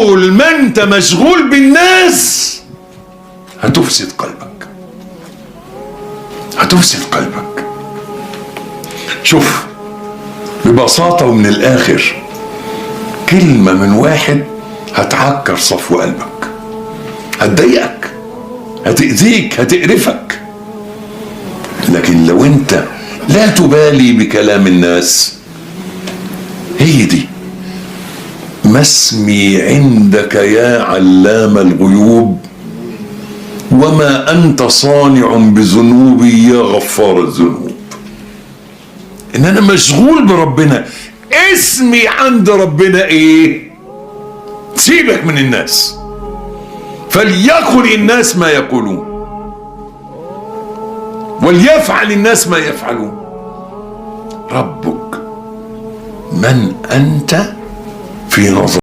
طول ما انت مشغول بالناس هتفسد قلبك، هتفسد قلبك. شوف ببساطة ومن الآخر، كلمة من واحد هتعكر صفو قلبك، هتضايقك، هتأذيك، هتقرفك. لكن لو انت لا تبالي بكلام الناس، هي دي ما اسمي عندك يا علام الغيوب وما انت صانع بذنوبي يا غفار الذنوب. ان انا مشغول بربنا، اسمي عند ربنا ايه؟ سيبك من الناس، فليقل الناس ما يقولون وليفعل الناس ما يفعلون. ربك من انت في نظر